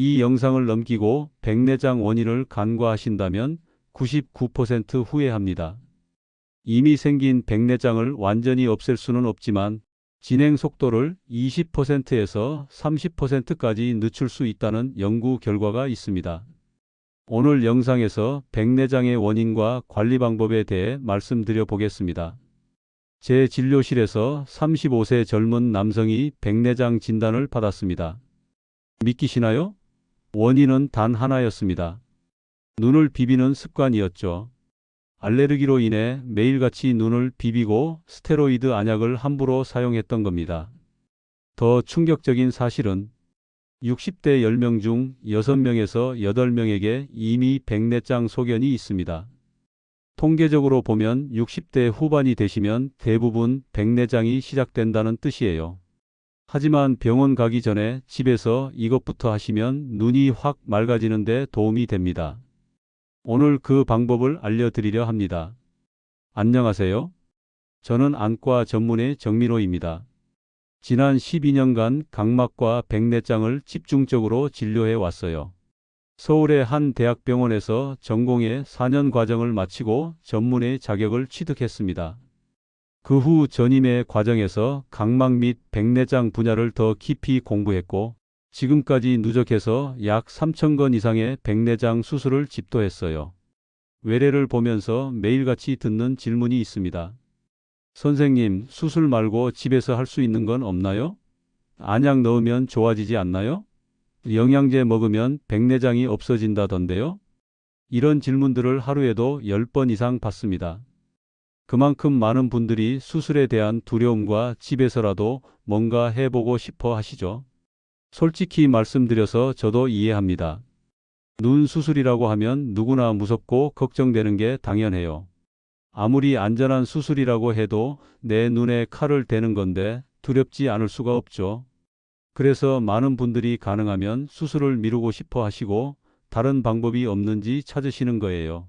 이 영상을 넘기고 백내장 원인을 간과하신다면 99% 후회합니다. 이미 생긴 백내장을 완전히 없앨 수는 없지만 진행 속도를 20%에서 30%까지 늦출 수 있다는 연구 결과가 있습니다. 오늘 영상에서 백내장의 원인과 관리 방법에 대해 말씀드려 보겠습니다. 제 진료실에서 35세 젊은 남성이 백내장 진단을 받았습니다. 믿기시나요? 원인은 단 하나였습니다. 눈을 비비는 습관이었죠. 알레르기로 인해 매일같이 눈을 비비고 스테로이드 안약을 함부로 사용했던 겁니다. 더 충격적인 사실은 60대 10명 중 6명에서 8명에게 이미 백내장 소견이 있습니다. 통계적으로 보면 60대 후반이 되시면 대부분 백내장이 시작된다는 뜻이에요. 하지만 병원 가기 전에 집에서 이것부터 하시면 눈이 확 맑아지는 데 도움이 됩니다. 오늘 그 방법을 알려드리려 합니다. 안녕하세요. 저는 안과 전문의 정민호입니다. 지난 12년간 각막과 백내장을 집중적으로 진료해 왔어요. 서울의 한 대학병원에서 전공의 4년 과정을 마치고 전문의 자격을 취득했습니다. 그 후 전임의 과정에서 각막 및 백내장 분야를 더 깊이 공부했고 지금까지 누적해서 약 3,000건 이상의 백내장 수술을 집도했어요. 외래를 보면서 매일같이 듣는 질문이 있습니다. 선생님, 수술 말고 집에서 할 수 있는 건 없나요? 안약 넣으면 좋아지지 않나요? 영양제 먹으면 백내장이 없어진다던데요? 이런 질문들을 하루에도 10번 이상 받습니다. 그만큼 많은 분들이 수술에 대한 두려움과 집에서라도 뭔가 해보고 싶어 하시죠. 솔직히 말씀드려서 저도 이해합니다. 눈 수술이라고 하면 누구나 무섭고 걱정되는 게 당연해요. 아무리 안전한 수술이라고 해도 내 눈에 칼을 대는 건데 두렵지 않을 수가 없죠. 그래서 많은 분들이 가능하면 수술을 미루고 싶어 하시고 다른 방법이 없는지 찾으시는 거예요.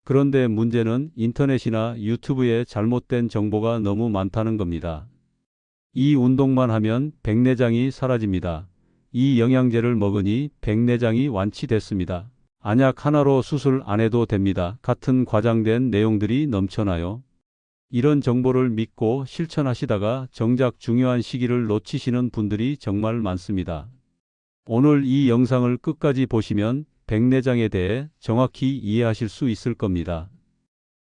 그런데 문제는 인터넷이나 유튜브에 잘못된 정보가 너무 많다는 겁니다. 이 운동만 하면 백내장이 사라집니다. 이 영양제를 먹으니 백내장이 완치됐습니다. 안약 하나로 수술 안 해도 됩니다. 같은 과장된 내용들이 넘쳐나요. 이런 정보를 믿고 실천하시다가 정작 중요한 시기를 놓치시는 분들이 정말 많습니다. 오늘 이 영상을 끝까지 보시면 백내장에 대해 정확히 이해하실 수 있을 겁니다.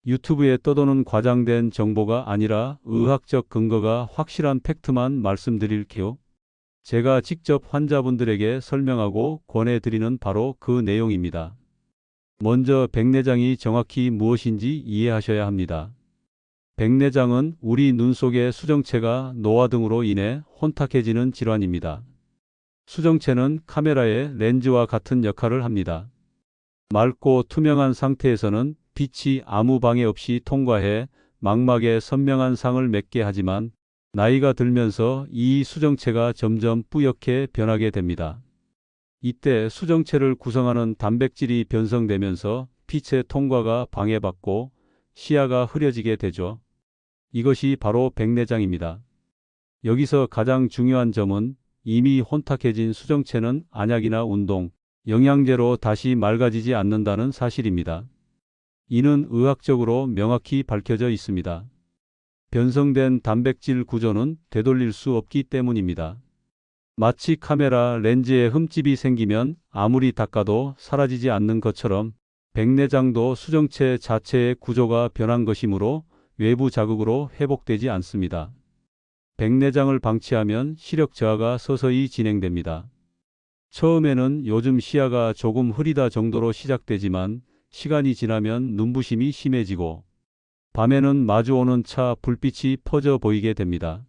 유튜브에 떠도는 과장된 정보가 아니라 의학적 근거가 확실한 팩트만 말씀드릴게요. 제가 직접 환자분들에게 설명하고 권해드리는 바로 그 내용입니다. 먼저 백내장이 정확히 무엇인지 이해하셔야 합니다. 백내장은 우리 눈 속의 수정체가 노화 등으로 인해 혼탁해지는 질환입니다. 수정체는 카메라의 렌즈와 같은 역할을 합니다. 맑고 투명한 상태에서는 빛이 아무 방해 없이 통과해 망막에 선명한 상을 맺게 하지만 나이가 들면서 이 수정체가 점점 뿌옇게 변하게 됩니다. 이때 수정체를 구성하는 단백질이 변성되면서 빛의 통과가 방해받고 시야가 흐려지게 되죠. 이것이 바로 백내장입니다. 여기서 가장 중요한 점은 이미 혼탁해진 수정체는 안약이나 운동, 영양제로 다시 맑아지지 않는다는 사실입니다. 이는 의학적으로 명확히 밝혀져 있습니다. 변성된 단백질 구조는 되돌릴 수 없기 때문입니다. 마치 카메라 렌즈에 흠집이 생기면 아무리 닦아도 사라지지 않는 것처럼 백내장도 수정체 자체의 구조가 변한 것이므로 외부 자극으로 회복되지 않습니다. 백내장을 방치하면 시력 저하가 서서히 진행됩니다. 처음에는 요즘 시야가 조금 흐리다 정도로 시작되지만 시간이 지나면 눈부심이 심해지고 밤에는 마주오는 차 불빛이 퍼져 보이게 됩니다.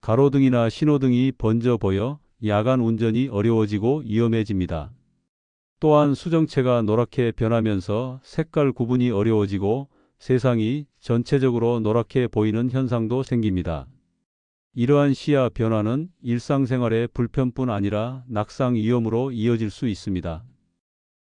가로등이나 신호등이 번져 보여 야간 운전이 어려워지고 위험해집니다. 또한 수정체가 노랗게 변하면서 색깔 구분이 어려워지고 세상이 전체적으로 노랗게 보이는 현상도 생깁니다. 이러한 시야 변화는 일상생활의 불편뿐 아니라 낙상 위험으로 이어질 수 있습니다.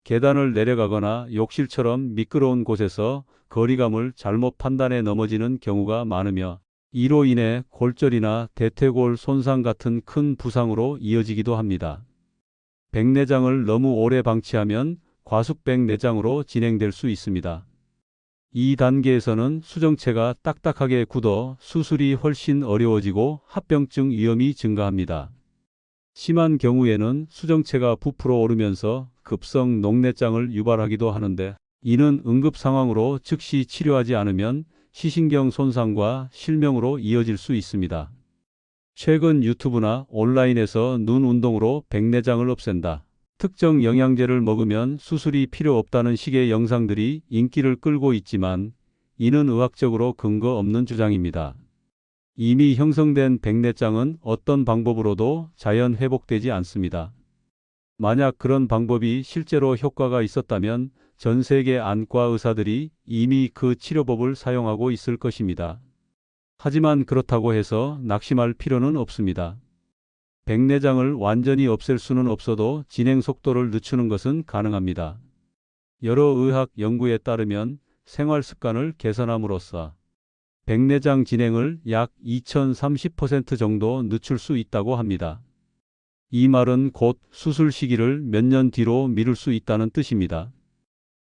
계단을 내려가거나 욕실처럼 미끄러운 곳에서 거리감을 잘못 판단해 넘어지는 경우가 많으며 이로 인해 골절이나 대퇴골 손상 같은 큰 부상으로 이어지기도 합니다. 백내장을 너무 오래 방치하면 과숙백내장으로 진행될 수 있습니다. 이 단계에서는 수정체가 딱딱하게 굳어 수술이 훨씬 어려워지고 합병증 위험이 증가합니다. 심한 경우에는 수정체가 부풀어 오르면서 급성 녹내장을 유발하기도 하는데, 이는 응급 상황으로 즉시 치료하지 않으면 시신경 손상과 실명으로 이어질 수 있습니다. 최근 유튜브나 온라인에서 눈 운동으로 백내장을 없앤다, 특정 영양제를 먹으면 수술이 필요 없다는 식의 영상들이 인기를 끌고 있지만, 이는 의학적으로 근거 없는 주장입니다. 이미 형성된 백내장은 어떤 방법으로도 자연 회복되지 않습니다. 만약 그런 방법이 실제로 효과가 있었다면 전 세계 안과 의사들이 이미 그 치료법을 사용하고 있을 것입니다. 하지만 그렇다고 해서 낙심할 필요는 없습니다. 백내장을 완전히 없앨 수는 없어도 진행 속도를 늦추는 것은 가능합니다. 여러 의학 연구에 따르면 생활 습관을 개선함으로써 백내장 진행을 약 2030% 정도 늦출 수 있다고 합니다. 이 말은 곧 수술 시기를 몇 년 뒤로 미룰 수 있다는 뜻입니다.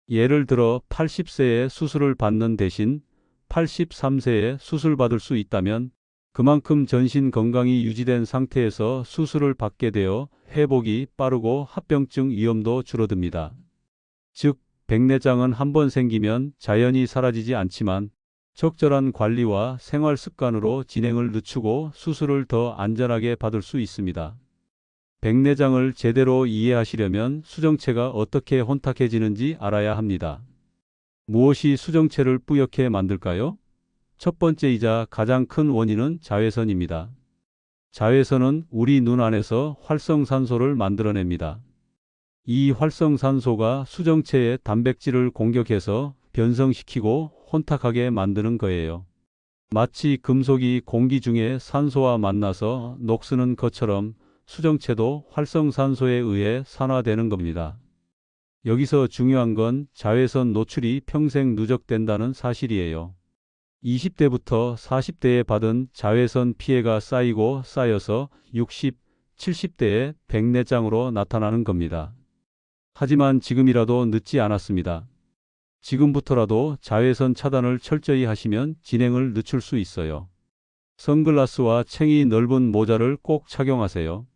예를 들어 80세에 수술을 받는 대신 83세에 수술받을 수 있다면 그만큼 전신 건강이 유지된 상태에서 수술을 받게 되어 회복이 빠르고 합병증 위험도 줄어듭니다. 즉, 백내장은 한번 생기면 자연히 사라지지 않지만 적절한 관리와 생활 습관으로 진행을 늦추고 수술을 더 안전하게 받을 수 있습니다. 백내장을 제대로 이해하시려면 수정체가 어떻게 혼탁해지는지 알아야 합니다. 무엇이 수정체를 뿌옇게 만들까요? 첫 번째이자 가장 큰 원인은 자외선입니다. 자외선은 우리 눈 안에서 활성산소를 만들어냅니다. 이 활성산소가 수정체의 단백질을 공격해서 변성시키고 혼탁하게 만드는 거예요. 마치 금속이 공기 중에 산소와 만나서 녹쓰는 것처럼 수정체도 활성산소에 의해 산화되는 겁니다. 여기서 중요한 건 자외선 노출이 평생 누적된다는 사실이에요. 20대부터 40대에 받은 자외선 피해가 쌓이고 쌓여서 60, 70대에 백내장으로 나타나는 겁니다. 하지만 지금이라도 늦지 않았습니다. 지금부터라도 자외선 차단을 철저히 하시면 진행을 늦출 수 있어요. 선글라스와 챙이 넓은 모자를 꼭 착용하세요.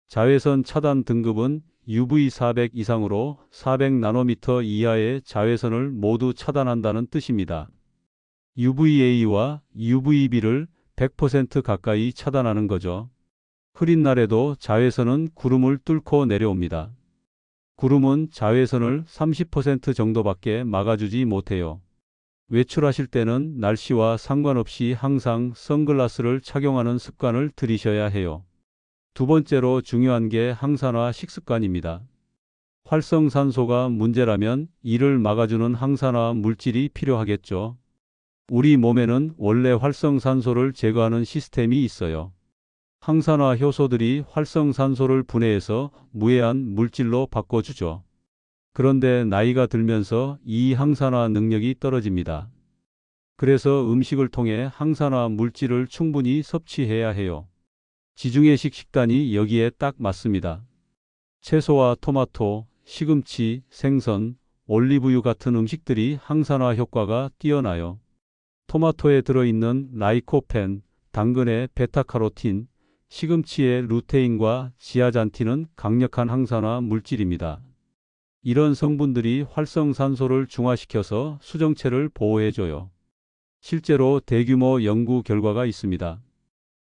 자외선 차단 등급은 UV 400 이상으로 400나노미터 이하의 자외선을 모두 차단한다는 뜻입니다. UVA와 UVB를 100% 가까이 차단하는 거죠. 흐린 날에도 자외선은 구름을 뚫고 내려옵니다. 구름은 자외선을 30% 정도밖에 막아주지 못해요. 외출하실 때는 날씨와 상관없이 항상 선글라스를 착용하는 습관을 들이셔야 해요. 두 번째로 중요한 게 항산화 식습관입니다. 활성산소가 문제라면 이를 막아주는 항산화 물질이 필요하겠죠. 우리 몸에는 원래 활성산소를 제거하는 시스템이 있어요. 항산화 효소들이 활성산소를 분해해서 무해한 물질로 바꿔주죠. 그런데 나이가 들면서 이 항산화 능력이 떨어집니다. 그래서 음식을 통해 항산화 물질을 충분히 섭취해야 해요. 지중해식 식단이 여기에 딱 맞습니다. 채소와 토마토, 시금치, 생선, 올리브유 같은 음식들이 항산화 효과가 뛰어나요. 토마토에 들어있는 라이코펜, 당근의 베타카로틴, 시금치의 루테인과 지아잔틴은 강력한 항산화 물질입니다. 이런 성분들이 활성산소를 중화시켜서 수정체를 보호해줘요. 실제로 대규모 연구 결과가 있습니다.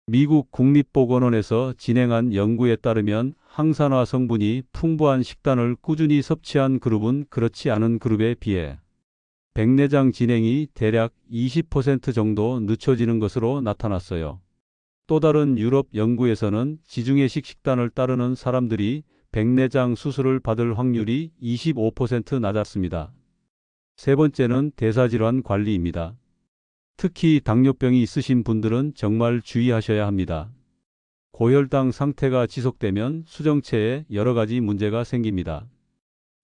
미국 국립보건원에서 진행한 연구에 따르면 항산화 성분이 풍부한 식단을 꾸준히 섭취한 그룹은 그렇지 않은 그룹에 비해 백내장 진행이 대략 20% 정도 늦춰지는 것으로 나타났어요. 또 다른 유럽 연구에서는 지중해식 식단을 따르는 사람들이 백내장 수술을 받을 확률이 25% 낮았습니다. 세 번째는 대사질환 관리입니다. 특히 당뇨병이 있으신 분들은 정말 주의하셔야 합니다. 고혈당 상태가 지속되면 수정체에 여러 가지 문제가 생깁니다.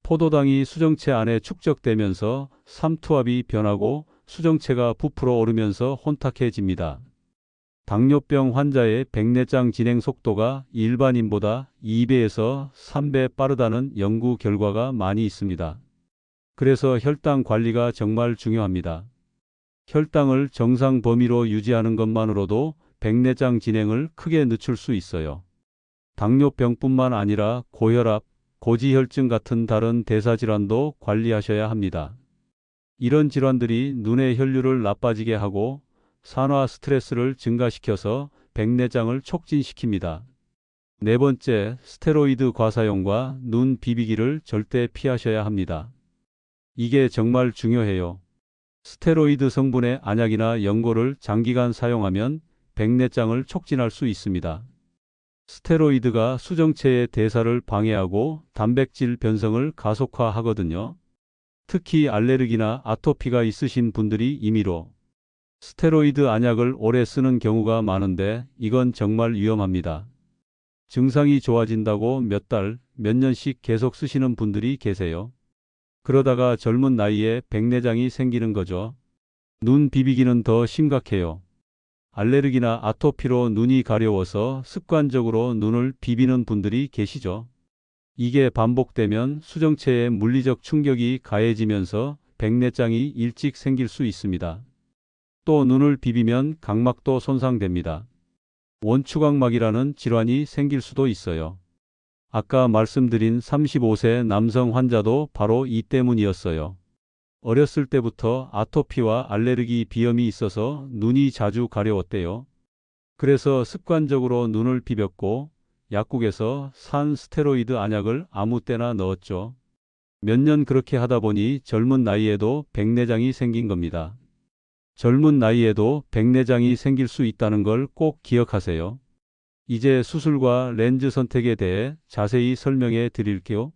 포도당이 수정체 안에 축적되면서 삼투압이 변하고 수정체가 부풀어 오르면서 혼탁해집니다. 당뇨병 환자의 백내장 진행 속도가 일반인보다 2배에서 3배 빠르다는 연구 결과가 많이 있습니다. 그래서 혈당 관리가 정말 중요합니다. 혈당을 정상 범위로 유지하는 것만으로도 백내장 진행을 크게 늦출 수 있어요. 당뇨병뿐만 아니라 고혈압, 고지혈증 같은 다른 대사질환도 관리하셔야 합니다. 이런 질환들이 눈의 혈류를 나빠지게 하고 산화 스트레스를 증가시켜서 백내장을 촉진시킵니다. 네 번째, 스테로이드 과사용과 눈 비비기를 절대 피하셔야 합니다. 이게 정말 중요해요. 스테로이드 성분의 안약이나 연고를 장기간 사용하면 백내장을 촉진할 수 있습니다. 스테로이드가 수정체의 대사를 방해하고 단백질 변성을 가속화하거든요. 특히 알레르기나 아토피가 있으신 분들이 임의로 스테로이드 안약을 오래 쓰는 경우가 많은데 이건 정말 위험합니다. 증상이 좋아진다고 몇 달, 몇 년씩 계속 쓰시는 분들이 계세요. 그러다가 젊은 나이에 백내장이 생기는 거죠. 눈 비비기는 더 심각해요. 알레르기나 아토피로 눈이 가려워서 습관적으로 눈을 비비는 분들이 계시죠. 이게 반복되면 수정체에 물리적 충격이 가해지면서 백내장이 일찍 생길 수 있습니다. 또 눈을 비비면 각막도 손상됩니다. 원추각막이라는 질환이 생길 수도 있어요. 아까 말씀드린 35세 남성 환자도 바로 이 때문이었어요. 어렸을 때부터 아토피와 알레르기 비염이 있어서 눈이 자주 가려웠대요. 그래서 습관적으로 눈을 비볐고 약국에서 산 스테로이드 안약을 아무 때나 넣었죠. 몇 년 그렇게 하다 보니 젊은 나이에도 백내장이 생긴 겁니다. 젊은 나이에도 백내장이 생길 수 있다는 걸 꼭 기억하세요. 이제 수술과 렌즈 선택에 대해 자세히 설명해 드릴게요.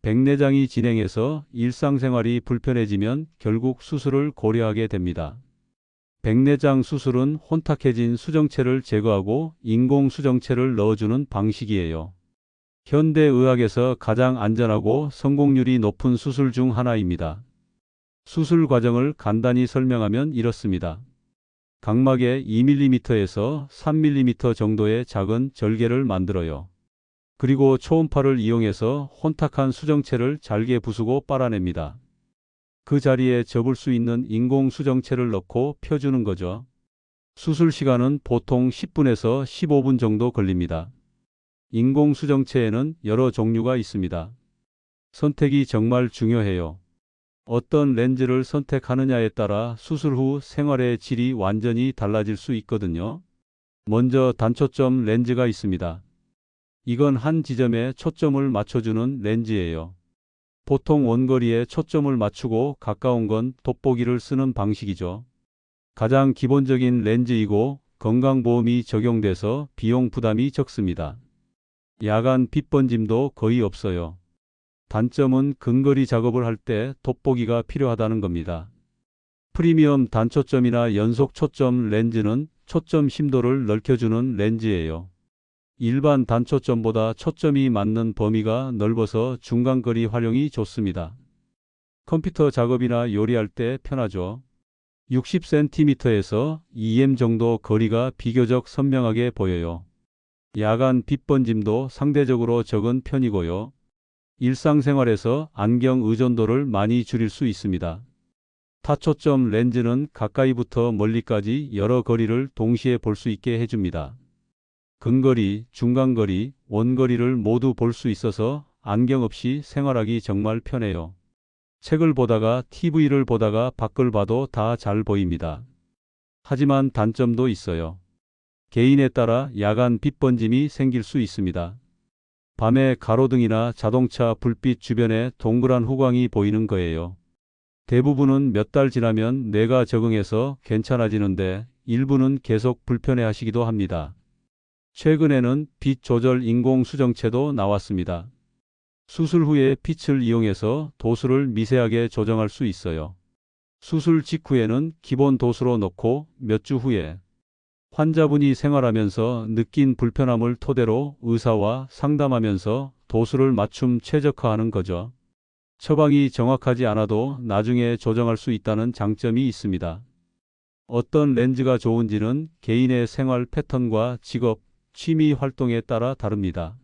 백내장이 진행해서 일상생활이 불편해지면 결국 수술을 고려하게 됩니다. 백내장 수술은 혼탁해진 수정체를 제거하고 인공 수정체를 넣어주는 방식이에요. 현대의학에서 가장 안전하고 성공률이 높은 수술 중 하나입니다. 수술 과정을 간단히 설명하면 이렇습니다. 각막에 2mm에서 3mm 정도의 작은 절개를 만들어요. 그리고 초음파를 이용해서 혼탁한 수정체를 잘게 부수고 빨아냅니다. 그 자리에 접을 수 있는 인공 수정체를 넣고 펴주는 거죠. 수술 시간은 보통 10분에서 15분 정도 걸립니다. 인공 수정체에는 여러 종류가 있습니다. 선택이 정말 중요해요. 어떤 렌즈를 선택하느냐에 따라 수술 후 생활의 질이 완전히 달라질 수 있거든요. 먼저 단초점 렌즈가 있습니다. 이건 한 지점에 초점을 맞춰주는 렌즈예요. 보통 원거리에 초점을 맞추고 가까운 건 돋보기를 쓰는 방식이죠. 가장 기본적인 렌즈이고 건강보험이 적용돼서 비용 부담이 적습니다. 야간 빛 번짐도 거의 없어요. 단점은 근거리 작업을 할 때 돋보기가 필요하다는 겁니다. 프리미엄 단초점이나 연속 초점 렌즈는 초점 심도를 넓혀주는 렌즈예요. 일반 단초점보다 초점이 맞는 범위가 넓어서 중간거리 활용이 좋습니다. 컴퓨터 작업이나 요리할 때 편하죠. 60cm에서 2m 정도 거리가 비교적 선명하게 보여요. 야간 빛 번짐도 상대적으로 적은 편이고요. 일상생활에서 안경 의존도를 많이 줄일 수 있습니다. 타초점 렌즈는 가까이부터 멀리까지 여러 거리를 동시에 볼 수 있게 해줍니다. 근거리, 중간거리, 원거리를 모두 볼 수 있어서 안경 없이 생활하기 정말 편해요. 책을 보다가 TV를 보다가 밖을 봐도 다 잘 보입니다. 하지만 단점도 있어요. 개인에 따라 야간 빛 번짐이 생길 수 있습니다. 밤에 가로등이나 자동차 불빛 주변에 동그란 후광이 보이는 거예요. 대부분은 몇 달 지나면 뇌가 적응해서 괜찮아지는데 일부는 계속 불편해하시기도 합니다. 최근에는 빛 조절 인공 수정체도 나왔습니다. 수술 후에 빛을 이용해서 도수를 미세하게 조정할 수 있어요. 수술 직후에는 기본 도수로 놓고 몇 주 후에 환자분이 생활하면서 느낀 불편함을 토대로 의사와 상담하면서 도수를 맞춤 최적화하는 거죠. 처방이 정확하지 않아도 나중에 조정할 수 있다는 장점이 있습니다. 어떤 렌즈가 좋은지는 개인의 생활 패턴과 직업, 취미 활동에 따라 다릅니다.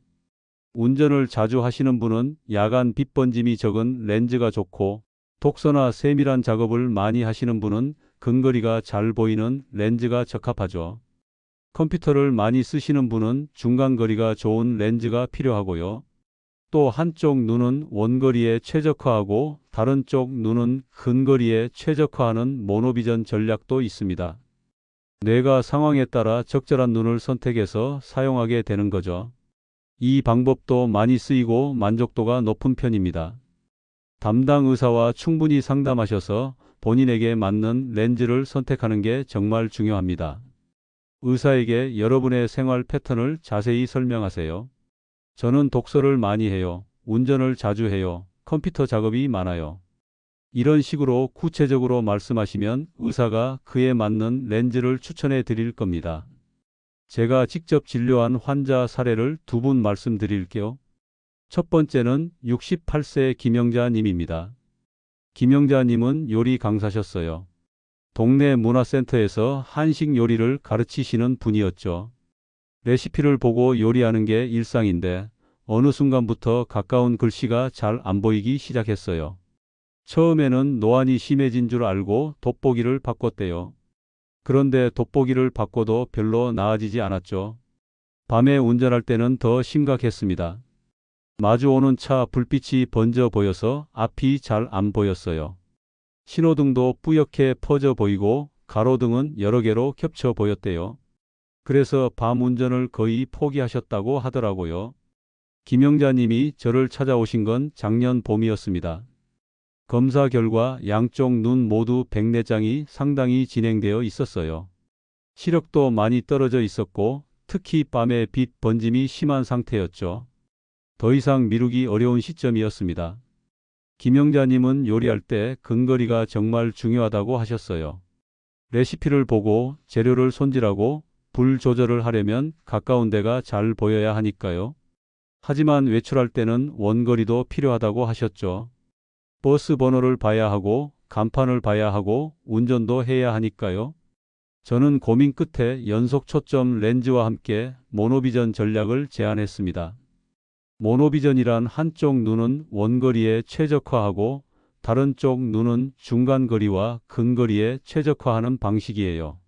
운전을 자주 하시는 분은 야간 빛 번짐이 적은 렌즈가 좋고, 독서나 세밀한 작업을 많이 하시는 분은 근거리가 잘 보이는 렌즈가 적합하죠. 컴퓨터를 많이 쓰시는 분은 중간 거리가 좋은 렌즈가 필요하고요. 또 한쪽 눈은 원거리에 최적화하고 다른 쪽 눈은 근거리에 최적화하는 모노비전 전략도 있습니다. 뇌가 상황에 따라 적절한 눈을 선택해서 사용하게 되는 거죠. 이 방법도 많이 쓰이고 만족도가 높은 편입니다. 담당 의사와 충분히 상담하셔서 본인에게 맞는 렌즈를 선택하는 게 정말 중요합니다. 의사에게 여러분의 생활 패턴을 자세히 설명하세요. 저는 독서를 많이 해요. 운전을 자주 해요. 컴퓨터 작업이 많아요. 이런 식으로 구체적으로 말씀하시면 의사가 그에 맞는 렌즈를 추천해 드릴 겁니다. 제가 직접 진료한 환자 사례를 두 분 말씀드릴게요. 첫 번째는 68세 김영자 님입니다. 김영자 님은 요리 강사셨어요. 동네 문화센터에서 한식 요리를 가르치시는 분이었죠. 레시피를 보고 요리하는 게 일상인데 어느 순간부터 가까운 글씨가 잘 안 보이기 시작했어요. 처음에는 노안이 심해진 줄 알고 돋보기를 바꿨대요. 그런데 돋보기를 바꿔도 별로 나아지지 않았죠. 밤에 운전할 때는 더 심각했습니다. 마주오는 차 불빛이 번져 보여서 앞이 잘 안 보였어요. 신호등도 뿌옇게 퍼져 보이고 가로등은 여러 개로 겹쳐 보였대요. 그래서 밤 운전을 거의 포기하셨다고 하더라고요. 김영자님이 저를 찾아오신 건 작년 봄이었습니다. 검사 결과 양쪽 눈 모두 백내장이 상당히 진행되어 있었어요. 시력도 많이 떨어져 있었고 특히 밤에 빛 번짐이 심한 상태였죠. 더 이상 미루기 어려운 시점이었습니다. 김영자님은 요리할 때 근거리가 정말 중요하다고 하셨어요. 레시피를 보고 재료를 손질하고 불 조절을 하려면 가까운 데가 잘 보여야 하니까요. 하지만 외출할 때는 원거리도 필요하다고 하셨죠. 버스 번호를 봐야 하고 간판을 봐야 하고 운전도 해야 하니까요. 저는 고민 끝에 연속 초점 렌즈와 함께 모노비전 전략을 제안했습니다. 모노비전이란 한쪽 눈은 원거리에 최적화하고 다른 쪽 눈은 중간 거리와 근거리에 최적화하는 방식이에요.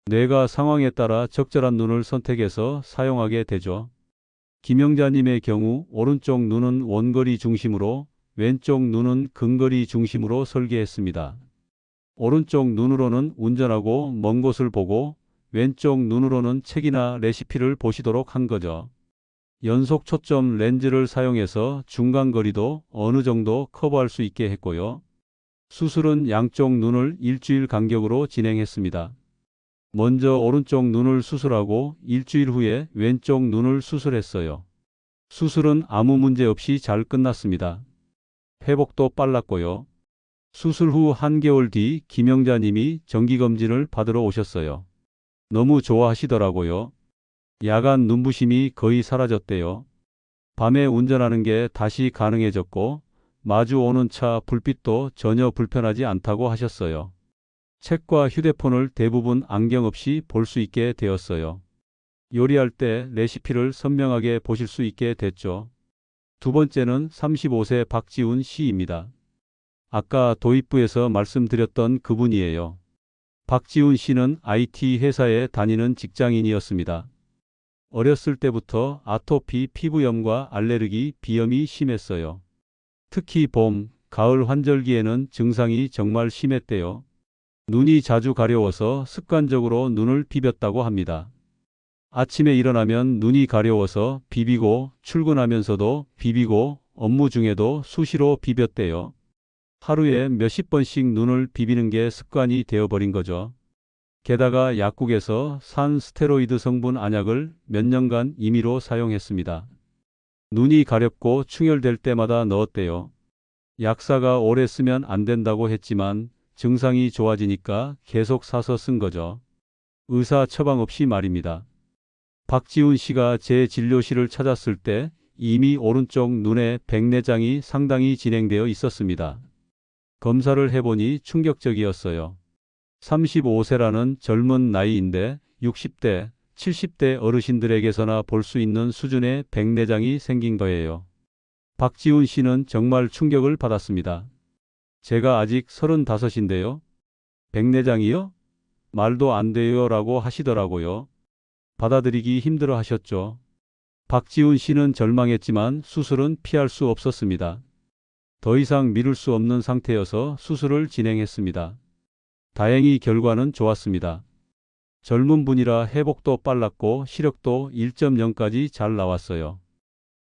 뇌가 상황에 따라 적절한 눈을 선택해서 사용하게 되죠. 김영자님의 경우 오른쪽 눈은 원거리 중심으로 왼쪽 눈은 근거리 중심으로 설계했습니다. 오른쪽 눈으로는 운전하고 먼 곳을 보고 왼쪽 눈으로는 책이나 레시피를 보시도록 한 거죠. 연속 초점 렌즈를 사용해서 중간 거리도 어느 정도 커버할 수 있게 했고요. 수술은 양쪽 눈을 일주일 간격으로 진행했습니다. 먼저 오른쪽 눈을 수술하고 일주일 후에 왼쪽 눈을 수술했어요. 수술은 아무 문제 없이 잘 끝났습니다. 회복도 빨랐고요. 수술 후 한개월 뒤 김영자님이 정기검진을 받으러 오셨어요. 너무 좋아하시더라고요. 야간 눈부심이 거의 사라졌대요. 밤에 운전하는 게 다시 가능해졌고 마주 오는 차 불빛도 전혀 불편하지 않다고 하셨어요. 책과 휴대폰을 대부분 안경 없이 볼 수 있게 되었어요. 요리할 때 레시피를 선명하게 보실 수 있게 됐죠. 두 번째는 35세 박지훈 씨입니다. 아까 도입부에서 말씀드렸던 그분이에요. 박지훈 씨는 IT 회사에 다니는 직장인이었습니다. 어렸을 때부터 아토피 피부염과 알레르기, 비염이 심했어요. 특히 봄, 가을 환절기에는 증상이 정말 심했대요. 눈이 자주 가려워서 습관적으로 눈을 비볐다고 합니다. 아침에 일어나면 눈이 가려워서 비비고 출근하면서도 비비고 업무 중에도 수시로 비볐대요. 하루에 몇십 번씩 눈을 비비는 게 습관이 되어버린 거죠. 게다가 약국에서 산 스테로이드 성분 안약을 몇 년간 임의로 사용했습니다. 눈이 가렵고 충혈될 때마다 넣었대요. 약사가 오래 쓰면 안 된다고 했지만 증상이 좋아지니까 계속 사서 쓴 거죠. 의사 처방 없이 말입니다. 박지훈 씨가 제 진료실을 찾았을 때 이미 오른쪽 눈에 백내장이 상당히 진행되어 있었습니다. 검사를 해보니 충격적이었어요. 35세라는 젊은 나이인데 60대, 70대 어르신들에게서나 볼 수 있는 수준의 백내장이 생긴 거예요. 박지훈 씨는 정말 충격을 받았습니다. 제가 아직 35인데요. 백내장이요? 말도 안 돼요 라고 하시더라고요. 받아들이기 힘들어 하셨죠. 박지훈 씨는 절망했지만 수술은 피할 수 없었습니다. 더 이상 미룰 수 없는 상태여서 수술을 진행했습니다. 다행히 결과는 좋았습니다. 젊은 분이라 회복도 빨랐고 시력도 1.0까지 잘 나왔어요.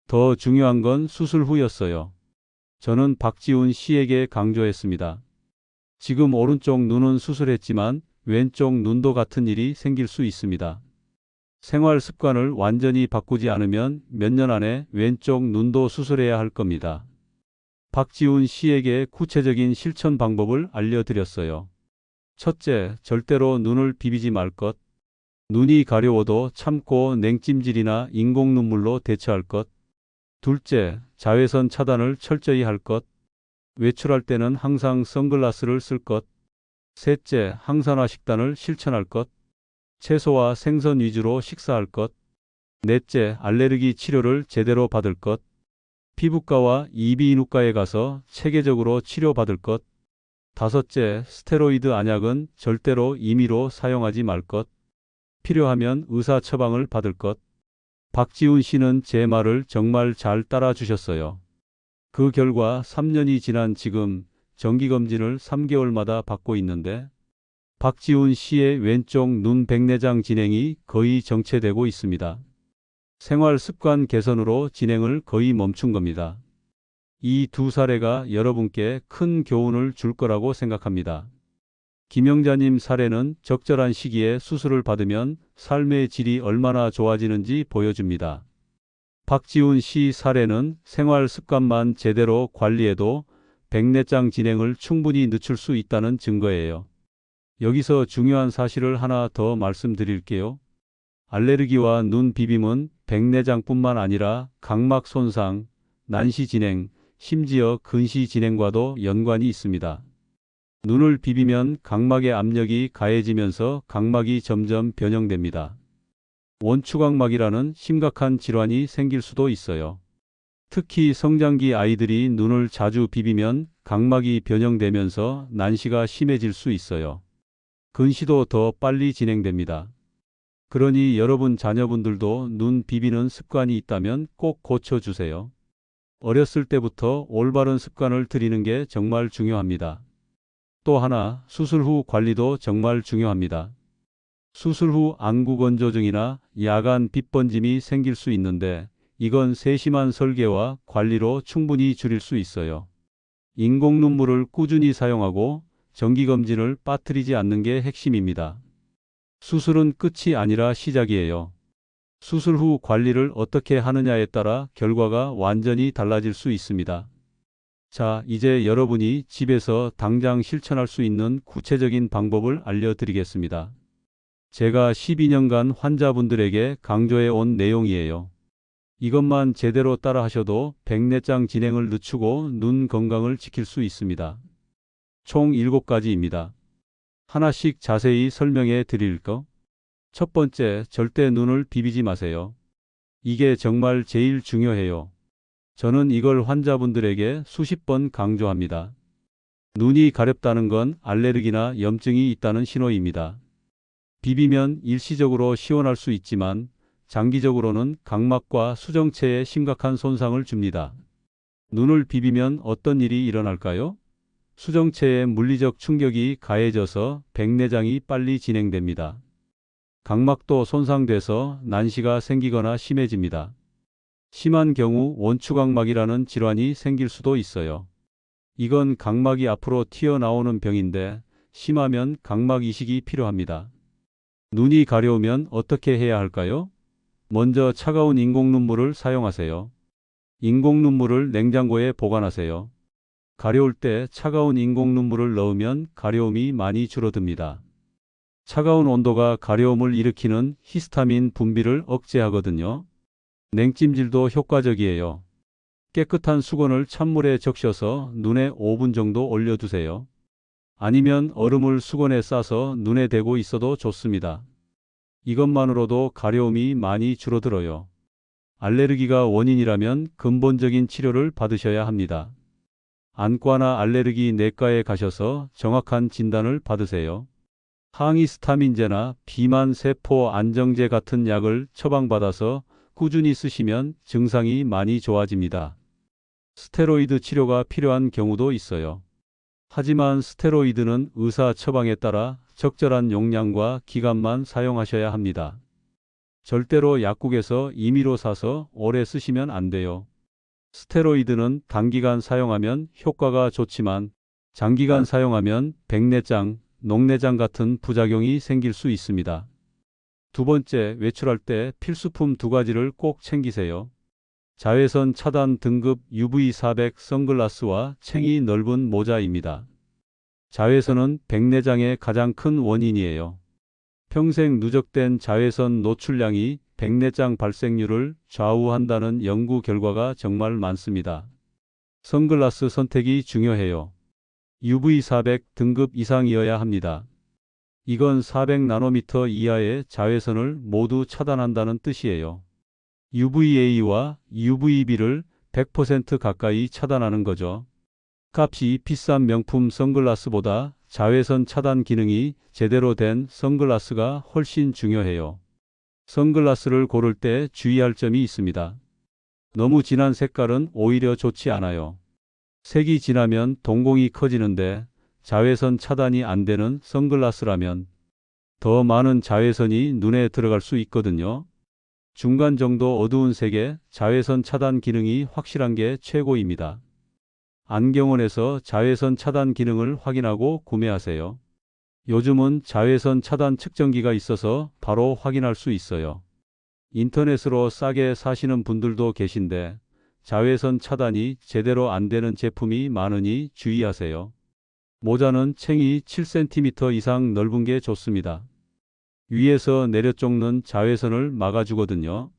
더 중요한 건 수술 후였어요. 저는 박지훈 씨에게 강조했습니다. 지금 오른쪽 눈은 수술했지만 왼쪽 눈도 같은 일이 생길 수 있습니다. 생활 습관을 완전히 바꾸지 않으면 몇 년 안에 왼쪽 눈도 수술해야 할 겁니다. 박지훈 씨에게 구체적인 실천 방법을 알려드렸어요. 첫째, 절대로 눈을 비비지 말 것. 눈이 가려워도 참고 냉찜질이나 인공 눈물로 대처할 것. 둘째, 자외선 차단을 철저히 할 것. 외출할 때는 항상 선글라스를 쓸 것. 셋째, 항산화 식단을 실천할 것. 채소와 생선 위주로 식사할 것. 넷째, 알레르기 치료를 제대로 받을 것. 피부과와 이비인후과에 가서 체계적으로 치료받을 것. 다섯째, 스테로이드 안약은 절대로 임의로 사용하지 말 것. 필요하면 의사 처방을 받을 것. 박지훈 씨는 제 말을 정말 잘 따라주셨어요. 그 결과 3년이 지난 지금 정기검진을 3개월마다 받고 있는데 박지훈 씨의 왼쪽 눈 백내장 진행이 거의 정체되고 있습니다. 생활 습관 개선으로 진행을 거의 멈춘 겁니다. 이 두 사례가 여러분께 큰 교훈을 줄 거라고 생각합니다. 김영자님 사례는 적절한 시기에 수술을 받으면 삶의 질이 얼마나 좋아지는지 보여줍니다. 박지훈 씨 사례는 생활 습관만 제대로 관리해도 백내장 진행을 충분히 늦출 수 있다는 증거예요. 여기서 중요한 사실을 하나 더 말씀드릴게요. 알레르기와 눈 비빔은 백내장뿐만 아니라 각막 손상, 난시 진행, 심지어 근시 진행과도 연관이 있습니다. 눈을 비비면 각막의 압력이 가해지면서 각막이 점점 변형됩니다. 원추각막이라는 심각한 질환이 생길 수도 있어요. 특히 성장기 아이들이 눈을 자주 비비면 각막이 변형되면서 난시가 심해질 수 있어요. 근시도 더 빨리 진행됩니다. 그러니 여러분 자녀분들도 눈 비비는 습관이 있다면 꼭 고쳐주세요. 어렸을 때부터 올바른 습관을 들이는 게 정말 중요합니다. 또 하나, 수술 후 관리도 정말 중요합니다. 수술 후 안구건조증이나 야간 빛번짐이 생길 수 있는데 이건 세심한 설계와 관리로 충분히 줄일 수 있어요. 인공 눈물을 꾸준히 사용하고 정기검진을 빠뜨리지 않는 게 핵심입니다. 수술은 끝이 아니라 시작이에요. 수술 후 관리를 어떻게 하느냐에 따라 결과가 완전히 달라질 수 있습니다. 자, 이제 여러분이 집에서 당장 실천할 수 있는 구체적인 방법을 알려드리겠습니다. 제가 12년간 환자분들에게 강조해 온 내용이에요. 이것만 제대로 따라 하셔도 백내장 진행을 늦추고 눈 건강을 지킬 수 있습니다. 총 7가지입니다. 하나씩 자세히 설명해 드릴 거. 첫 번째, 절대 눈을 비비지 마세요. 이게 정말 제일 중요해요. 저는 이걸 환자분들에게 수십 번 강조합니다. 눈이 가렵다는 건 알레르기나 염증이 있다는 신호입니다. 비비면 일시적으로 시원할 수 있지만 장기적으로는 각막과 수정체에 심각한 손상을 줍니다. 눈을 비비면 어떤 일이 일어날까요? 수정체에 물리적 충격이 가해져서 백내장이 빨리 진행됩니다. 각막도 손상돼서 난시가 생기거나 심해집니다. 심한 경우 원추각막이라는 질환이 생길 수도 있어요. 이건 각막이 앞으로 튀어나오는 병인데 심하면 각막 이식이 필요합니다. 눈이 가려우면 어떻게 해야 할까요? 먼저 차가운 인공 눈물을 사용하세요. 인공 눈물을 냉장고에 보관하세요. 가려울 때 차가운 인공 눈물을 넣으면 가려움이 많이 줄어듭니다. 차가운 온도가 가려움을 일으키는 히스타민 분비를 억제하거든요. 냉찜질도 효과적이에요. 깨끗한 수건을 찬물에 적셔서 눈에 5분 정도 올려두세요. 아니면 얼음을 수건에 싸서 눈에 대고 있어도 좋습니다. 이것만으로도 가려움이 많이 줄어들어요. 알레르기가 원인이라면 근본적인 치료를 받으셔야 합니다. 안과나 알레르기 내과에 가셔서 정확한 진단을 받으세요. 항히스타민제나 비만 세포 안정제 같은 약을 처방받아서 꾸준히 쓰시면 증상이 많이 좋아집니다. 스테로이드 치료가 필요한 경우도 있어요. 하지만 스테로이드는 의사 처방에 따라 적절한 용량과 기간만 사용하셔야 합니다. 절대로 약국에서 임의로 사서 오래 쓰시면 안 돼요. 스테로이드는 단기간 사용하면 효과가 좋지만 장기간 사용하면 백내장, 녹내장 같은 부작용이 생길 수 있습니다. 두 번째, 외출할 때 필수품 두 가지를 꼭 챙기세요. 자외선 차단 등급 UV400 선글라스와 챙이 넓은 모자입니다. 자외선은 백내장의 가장 큰 원인이에요. 평생 누적된 자외선 노출량이 백내장 발생률을 좌우한다는 연구 결과가 정말 많습니다. 선글라스 선택이 중요해요. UV400 등급 이상이어야 합니다. 이건 400나노미터 이하의 자외선을 모두 차단한다는 뜻이에요. UVA와 UVB를 100% 가까이 차단하는 거죠. 값이 비싼 명품 선글라스보다 자외선 차단 기능이 제대로 된 선글라스가 훨씬 중요해요. 선글라스를 고를 때 주의할 점이 있습니다. 너무 진한 색깔은 오히려 좋지 않아요. 색이 진하면 동공이 커지는데 자외선 차단이 안 되는 선글라스라면 더 많은 자외선이 눈에 들어갈 수 있거든요. 중간 정도 어두운 색에 자외선 차단 기능이 확실한 게 최고입니다. 안경원에서 자외선 차단 기능을 확인하고 구매하세요. 요즘은 자외선 차단 측정기가 있어서 바로 확인할 수 있어요. 인터넷으로 싸게 사시는 분들도 계신데 자외선 차단이 제대로 안 되는 제품이 많으니 주의하세요. 모자는 챙이 7cm 이상 넓은 게 좋습니다. 위에서 내려 쫓는 자외선을 막아주거든요.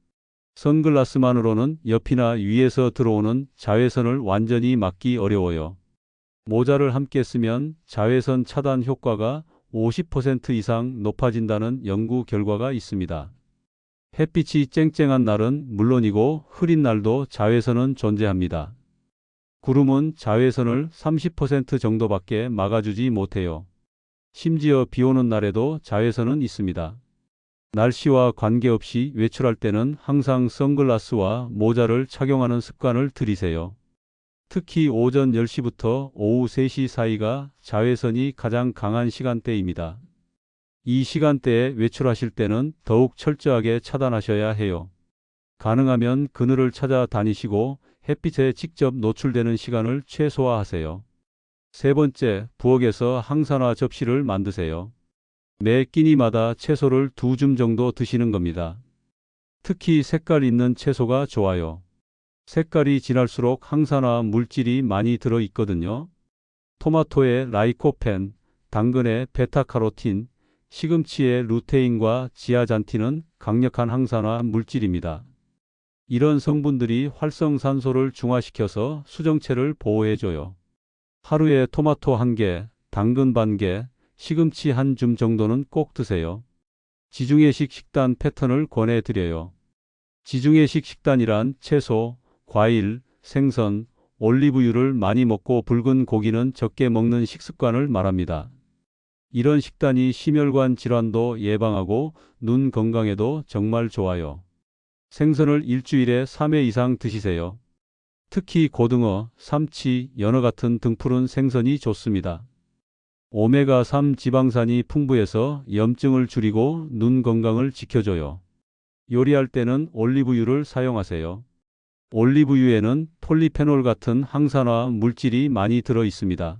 선글라스만으로는 옆이나 위에서 들어오는 자외선을 완전히 막기 어려워요. 모자를 함께 쓰면 자외선 차단 효과가 50% 이상 높아진다는 연구 결과가 있습니다. 햇빛이 쨍쨍한 날은 물론이고 흐린 날도 자외선은 존재합니다. 구름은 자외선을 30% 정도밖에 막아주지 못해요. 심지어 비 오는 날에도 자외선은 있습니다. 날씨와 관계없이 외출할 때는 항상 선글라스와 모자를 착용하는 습관을 들이세요. 특히 오전 10시부터 오후 3시 사이가 자외선이 가장 강한 시간대입니다. 이 시간대에 외출하실 때는 더욱 철저하게 차단하셔야 해요. 가능하면 그늘을 찾아 다니시고 햇빛에 직접 노출되는 시간을 최소화하세요. 세 번째, 부엌에서 항산화 접시를 만드세요. 매 끼니마다 채소를 2줌 정도 드시는 겁니다. 특히 색깔 있는 채소가 좋아요. 색깔이 진할수록 항산화 물질이 많이 들어 있거든요. 토마토의 라이코펜, 당근의 베타카로틴, 시금치의 루테인과 지아잔틴은 강력한 항산화 물질입니다. 이런 성분들이 활성산소를 중화시켜서 수정체를 보호해줘요. 하루에 토마토 1개, 당근 반 개, 시금치 1줌 정도는 꼭 드세요. 지중해식 식단 패턴을 권해드려요. 지중해식 식단이란 채소, 과일, 생선, 올리브유를 많이 먹고 붉은 고기는 적게 먹는 식습관을 말합니다. 이런 식단이 심혈관 질환도 예방하고 눈 건강에도 정말 좋아요. 생선을 일주일에 3회 이상 드시세요. 특히 고등어, 삼치, 연어 같은 등푸른 생선이 좋습니다. 오메가3 지방산이 풍부해서 염증을 줄이고 눈 건강을 지켜줘요. 요리할 때는 올리브유를 사용하세요. 올리브유에는 폴리페놀 같은 항산화 물질이 많이 들어 있습니다.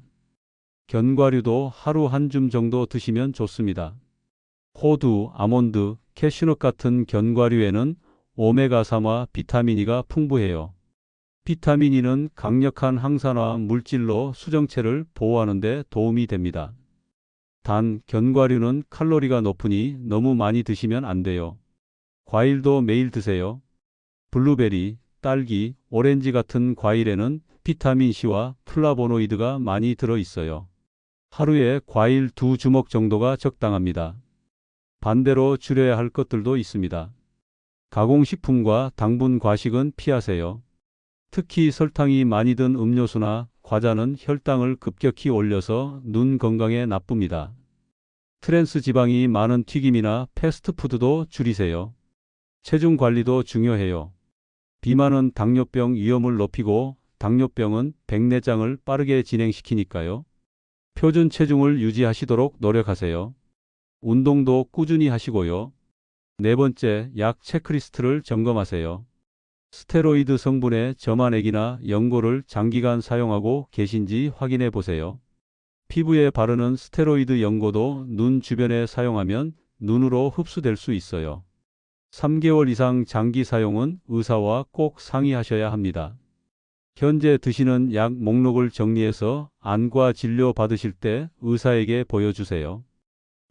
견과류도 하루 1줌 정도 드시면 좋습니다. 호두, 아몬드, 캐슈넛 같은 견과류에는 오메가3와 비타민 E가 풍부해요. 비타민 E는 강력한 항산화 물질로 수정체를 보호하는 데 도움이 됩니다. 단, 견과류는 칼로리가 높으니 너무 많이 드시면 안 돼요. 과일도 매일 드세요. 블루베리, 딸기, 오렌지 같은 과일에는 비타민 C와 플라보노이드가 많이 들어 있어요. 하루에 과일 2주먹 정도가 적당합니다. 반대로 줄여야 할 것들도 있습니다. 가공식품과 당분 과식은 피하세요. 특히 설탕이 많이 든 음료수나 과자는 혈당을 급격히 올려서 눈 건강에 나쁩니다. 트랜스 지방이 많은 튀김이나 패스트푸드도 줄이세요. 체중 관리도 중요해요. 비만은 당뇨병 위험을 높이고 당뇨병은 백내장을 빠르게 진행시키니까요. 표준 체중을 유지하시도록 노력하세요. 운동도 꾸준히 하시고요. 네 번째, 약 체크리스트를 점검하세요. 스테로이드 성분의 점안액이나 연고를 장기간 사용하고 계신지 확인해 보세요. 피부에 바르는 스테로이드 연고도 눈 주변에 사용하면 눈으로 흡수될 수 있어요. 3개월 이상 장기 사용은 의사와 꼭 상의하셔야 합니다. 현재 드시는 약 목록을 정리해서 안과 진료 받으실 때 의사에게 보여주세요.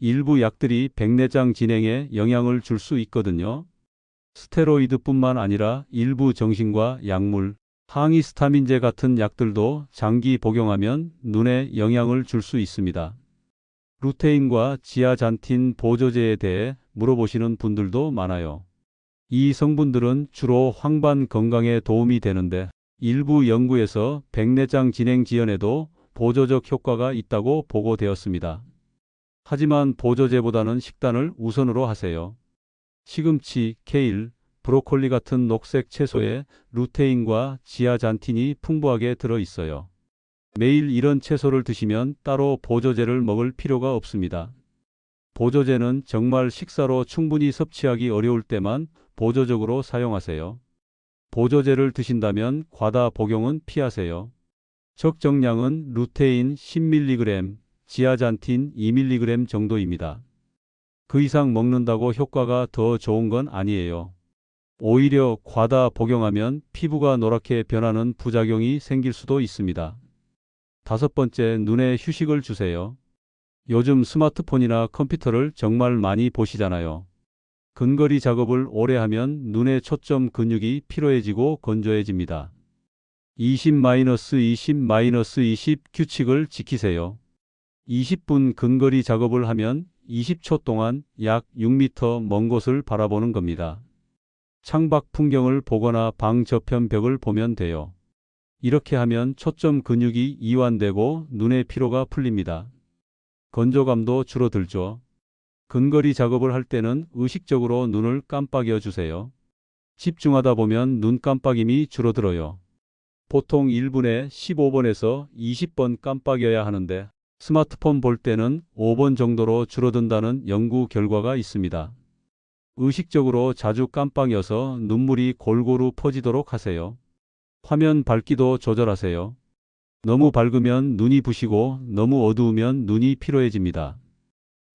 일부 약들이 백내장 진행에 영향을 줄 수 있거든요. 스테로이드뿐만 아니라 일부 정신과 약물, 항히스타민제 같은 약들도 장기 복용하면 눈에 영향을 줄 수 있습니다. 루테인과 지아잔틴 보조제에 대해 물어보시는 분들도 많아요. 이 성분들은 주로 황반 건강에 도움이 되는데 일부 연구에서 백내장 진행 지연에도 보조적 효과가 있다고 보고되었습니다. 하지만 보조제보다는 식단을 우선으로 하세요. 시금치, 케일, 브로콜리 같은 녹색 채소에 루테인과 지아잔틴이 풍부하게 들어 있어요. 매일 이런 채소를 드시면 따로 보조제를 먹을 필요가 없습니다. 보조제는 정말 식사로 충분히 섭취하기 어려울 때만 보조적으로 사용하세요. 보조제를 드신다면 과다 복용은 피하세요. 적정량은 루테인 10mg, 지아잔틴 2mg 정도입니다. 그 이상 먹는다고 효과가 더 좋은 건 아니에요. 오히려 과다 복용하면 피부가 노랗게 변하는 부작용이 생길 수도 있습니다. 다섯 번째, 눈에 휴식을 주세요. 요즘 스마트폰이나 컴퓨터를 정말 많이 보시잖아요. 근거리 작업을 오래 하면 눈의 초점 근육이 피로해지고 건조해집니다. 20-20-20 규칙을 지키세요. 20분 근거리 작업을 하면 20초 동안 약 6m 먼 곳을 바라보는 겁니다. 창밖 풍경을 보거나 방 저편 벽을 보면 돼요. 이렇게 하면 초점 근육이 이완되고 눈의 피로가 풀립니다. 건조감도 줄어들죠. 근거리 작업을 할 때는 의식적으로 눈을 깜빡여 주세요. 집중하다 보면 눈 깜빡임이 줄어들어요. 보통 1분에 15번에서 20번 깜빡여야 하는데 스마트폰 볼 때는 5번 정도로 줄어든다는 연구 결과가 있습니다. 의식적으로 자주 깜빡여서 눈물이 골고루 퍼지도록 하세요. 화면 밝기도 조절하세요. 너무 밝으면 눈이 부시고 너무 어두우면 눈이 피로해집니다.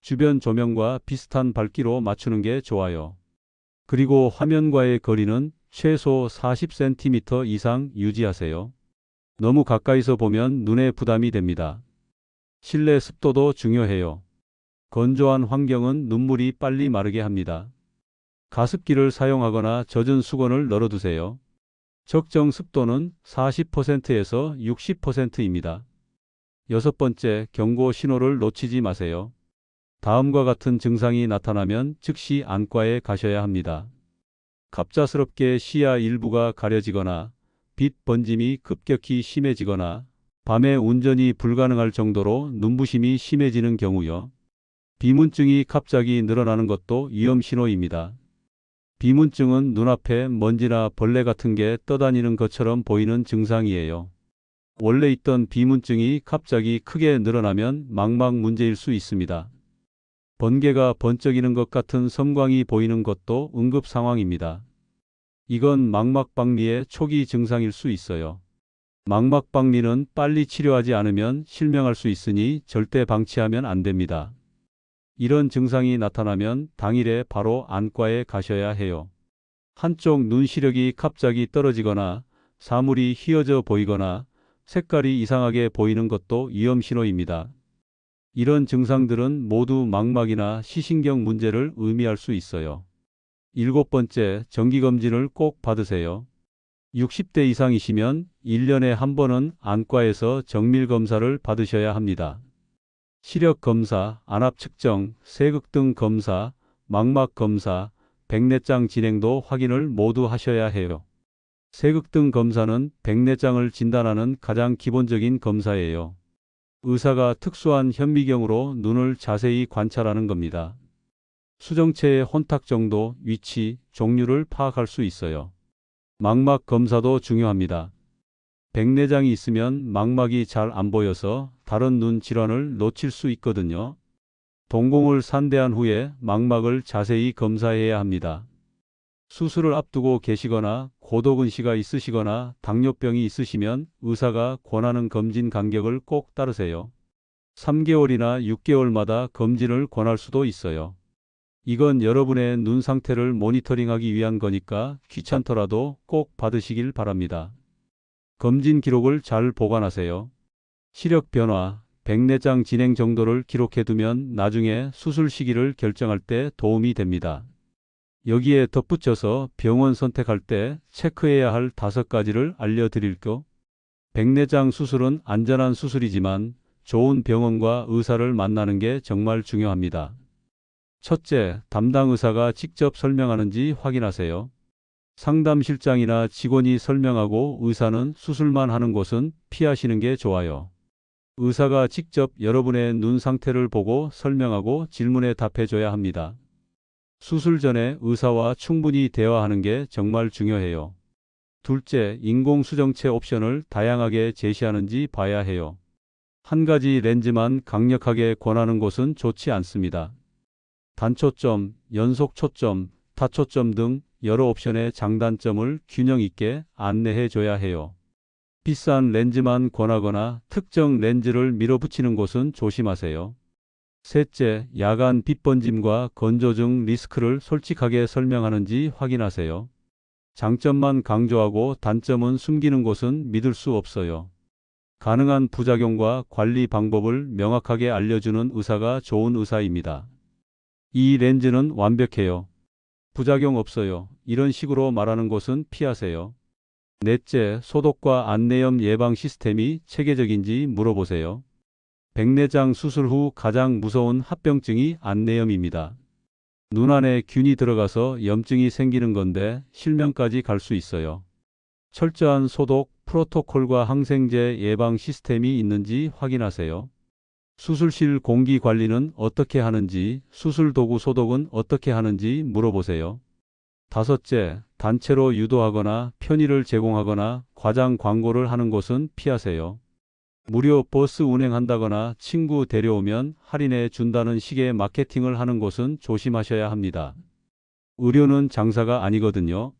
주변 조명과 비슷한 밝기로 맞추는 게 좋아요. 그리고 화면과의 거리는 최소 40cm 이상 유지하세요. 너무 가까이서 보면 눈에 부담이 됩니다. 실내 습도도 중요해요. 건조한 환경은 눈물이 빨리 마르게 합니다. 가습기를 사용하거나 젖은 수건을 널어두세요. 적정 습도는 40%에서 60%입니다. 여섯 번째, 경고 신호를 놓치지 마세요. 다음과 같은 증상이 나타나면 즉시 안과에 가셔야 합니다. 갑작스럽게 시야 일부가 가려지거나 빛 번짐이 급격히 심해지거나 밤에 운전이 불가능할 정도로 눈부심이 심해지는 경우요. 비문증이 갑자기 늘어나는 것도 위험 신호입니다. 비문증은 눈앞에 먼지나 벌레 같은 게 떠다니는 것처럼 보이는 증상이에요. 원래 있던 비문증이 갑자기 크게 늘어나면 망막 문제일 수 있습니다. 번개가 번쩍이는 것 같은 섬광이 보이는 것도 응급 상황입니다. 이건 망막박리의 초기 증상일 수 있어요. 망막박리는 빨리 치료하지 않으면 실명할 수 있으니 절대 방치하면 안 됩니다. 이런 증상이 나타나면 당일에 바로 안과에 가셔야 해요. 한쪽 눈 시력이 갑자기 떨어지거나 사물이 휘어져 보이거나 색깔이 이상하게 보이는 것도 위험 신호입니다. 이런 증상들은 모두 망막이나 시신경 문제를 의미할 수 있어요. 일곱 번째, 정기검진을 꼭 받으세요. 60대 이상이시면 1년에 한 번은 안과에서 정밀검사를 받으셔야 합니다. 시력 검사, 안압 측정, 세극 등 검사, 망막 검사, 백내장 진행도 확인을 모두 하셔야 해요. 세극 등 검사는 백내장을 진단하는 가장 기본적인 검사예요. 의사가 특수한 현미경으로 눈을 자세히 관찰하는 겁니다. 수정체의 혼탁 정도, 위치, 종류를 파악할 수 있어요. 망막 검사도 중요합니다. 백내장이 있으면 망막이 잘 안 보여서 다른 눈 질환을 놓칠 수 있거든요. 동공을 산대한 후에 망막을 자세히 검사해야 합니다. 수술을 앞두고 계시거나 고도근시가 있으시거나 당뇨병이 있으시면 의사가 권하는 검진 간격을 꼭 따르세요. 3개월이나 6개월마다 검진을 권할 수도 있어요. 이건 여러분의 눈 상태를 모니터링하기 위한 거니까 귀찮더라도 꼭 받으시길 바랍니다. 검진 기록을 잘 보관하세요. 시력 변화, 백내장 진행 정도를 기록해두면 나중에 수술 시기를 결정할 때 도움이 됩니다. 여기에 덧붙여서 병원 선택할 때 체크해야 할 5가지를 알려드릴게요. 백내장 수술은 안전한 수술이지만 좋은 병원과 의사를 만나는 게 정말 중요합니다. 첫째, 담당 의사가 직접 설명하는지 확인하세요. 상담실장이나 직원이 설명하고 의사는 수술만 하는 곳은 피하시는 게 좋아요. 의사가 직접 여러분의 눈 상태를 보고 설명하고 질문에 답해줘야 합니다. 수술 전에 의사와 충분히 대화하는 게 정말 중요해요. 둘째, 인공수정체 옵션을 다양하게 제시하는지 봐야 해요. 한 가지 렌즈만 강력하게 권하는 곳은 좋지 않습니다. 단초점, 연속초점, 다초점 등 여러 옵션의 장단점을 균형 있게 안내해 줘야 해요. 비싼 렌즈만 권하거나 특정 렌즈를 밀어붙이는 곳은 조심하세요. 셋째, 야간 빛 번짐과 건조 등 리스크를 솔직하게 설명하는지 확인하세요. 장점만 강조하고 단점은 숨기는 곳은 믿을 수 없어요. 가능한 부작용과 관리 방법을 명확하게 알려주는 의사가 좋은 의사입니다. 이 렌즈는 완벽해요. 부작용 없어요. 이런 식으로 말하는 곳은 피하세요. 넷째, 소독과 안내염 예방 시스템이 체계적인지 물어보세요. 백내장 수술 후 가장 무서운 합병증이 안내염입니다. 눈 안에 균이 들어가서 염증이 생기는 건데 실명까지 갈 수 있어요. 철저한 소독, 프로토콜과 항생제 예방 시스템이 있는지 확인하세요. 수술실 공기 관리는 어떻게 하는지, 수술 도구 소독은 어떻게 하는지 물어보세요. 다섯째, 단체로 유도하거나 편의를 제공하거나 과장 광고를 하는 곳은 피하세요. 무료 버스 운행한다거나 친구 데려오면 할인해 준다는 식의 마케팅을 하는 곳은 조심하셔야 합니다. 의료는 장사가 아니거든요.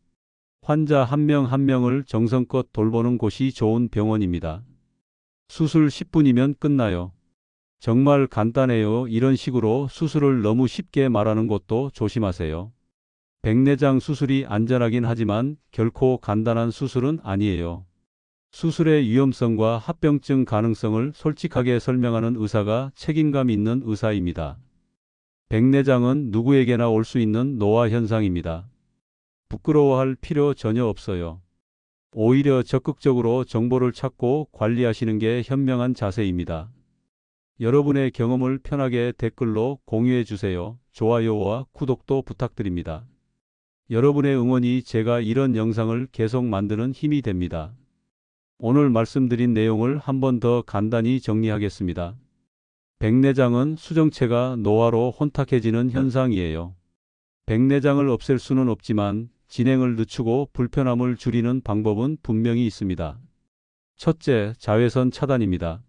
환자 한 명 한 명을 정성껏 돌보는 곳이 좋은 병원입니다. 수술 10분이면 끝나요. 정말 간단해요. 이런 식으로 수술을 너무 쉽게 말하는 것도 조심하세요. 백내장 수술이 안전하긴 하지만 결코 간단한 수술은 아니에요. 수술의 위험성과 합병증 가능성을 솔직하게 설명하는 의사가 책임감 있는 의사입니다. 백내장은 누구에게나 올 수 있는 노화 현상입니다. 부끄러워할 필요 전혀 없어요. 오히려 적극적으로 정보를 찾고 관리하시는 게 현명한 자세입니다. 여러분의 경험을 편하게 댓글로 공유해 주세요. 좋아요와 구독도 부탁드립니다. 여러분의 응원이 제가 이런 영상을 계속 만드는 힘이 됩니다. 오늘 말씀드린 내용을 한 번 더 간단히 정리하겠습니다. 백내장은 수정체가 노화로 혼탁해지는 현상이에요. 백내장을 없앨 수는 없지만 진행을 늦추고 불편함을 줄이는 방법은 분명히 있습니다. 첫째, 자외선 차단입니다.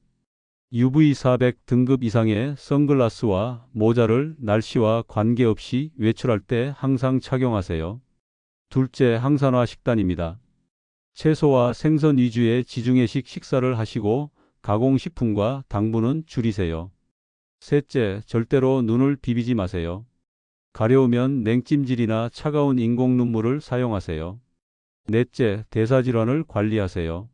UV400 등급 이상의 선글라스와 모자를 날씨와 관계없이 외출할 때 항상 착용하세요. 둘째, 항산화 식단입니다. 채소와 생선 위주의 지중해식 식사를 하시고 가공식품과 당분은 줄이세요. 셋째, 절대로 눈을 비비지 마세요. 가려우면 냉찜질이나 차가운 인공 눈물을 사용하세요. 넷째, 대사질환을 관리하세요.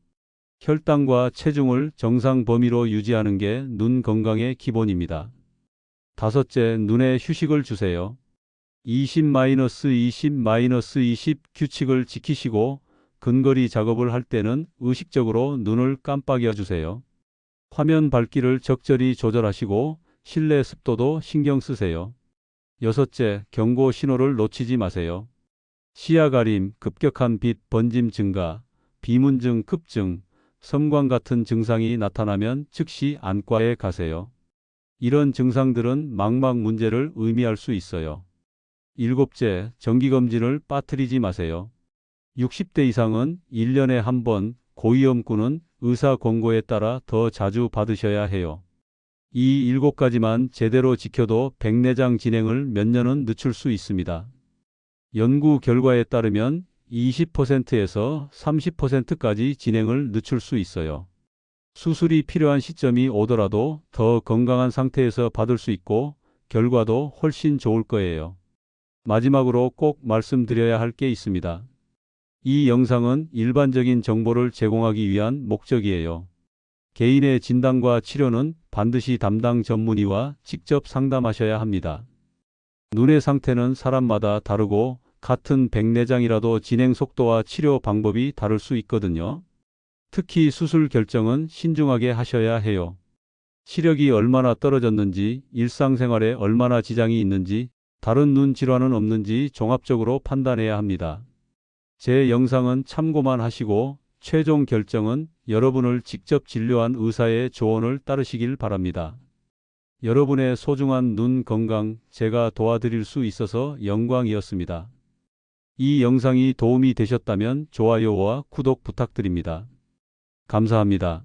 혈당과 체중을 정상 범위로 유지하는 게 눈 건강의 기본입니다. 다섯째, 눈에 휴식을 주세요. 20-20-20 규칙을 지키시고 근거리 작업을 할 때는 의식적으로 눈을 깜빡여 주세요. 화면 밝기를 적절히 조절하시고 실내 습도도 신경 쓰세요. 여섯째, 경고 신호를 놓치지 마세요. 시야 가림, 급격한 빛, 번짐 증가, 비문증 급증, 섬광 같은 증상이 나타나면 즉시 안과에 가세요. 이런 증상들은 망막 문제를 의미할 수 있어요. 일곱째, 정기검진을 빠뜨리지 마세요. 60대 이상은 1년에 한 번, 고위험군은 의사 권고에 따라 더 자주 받으셔야 해요. 이 7가지만 제대로 지켜도 백내장 진행을 몇 년은 늦출 수 있습니다. 연구 결과에 따르면 20%에서 30%까지 진행을 늦출 수 있어요. 수술이 필요한 시점이 오더라도 더 건강한 상태에서 받을 수 있고 결과도 훨씬 좋을 거예요. 마지막으로 꼭 말씀드려야 할 게 있습니다. 이 영상은 일반적인 정보를 제공하기 위한 목적이에요. 개인의 진단과 치료는 반드시 담당 전문의와 직접 상담하셔야 합니다. 눈의 상태는 사람마다 다르고 같은 백내장이라도 진행 속도와 치료 방법이 다를 수 있거든요. 특히 수술 결정은 신중하게 하셔야 해요. 시력이 얼마나 떨어졌는지, 일상생활에 얼마나 지장이 있는지, 다른 눈 질환은 없는지 종합적으로 판단해야 합니다. 제 영상은 참고만 하시고 최종 결정은 여러분을 직접 진료한 의사의 조언을 따르시길 바랍니다. 여러분의 소중한 눈 건강 제가 도와드릴 수 있어서 영광이었습니다. 이 영상이 도움이 되셨다면 좋아요와 구독 부탁드립니다. 감사합니다.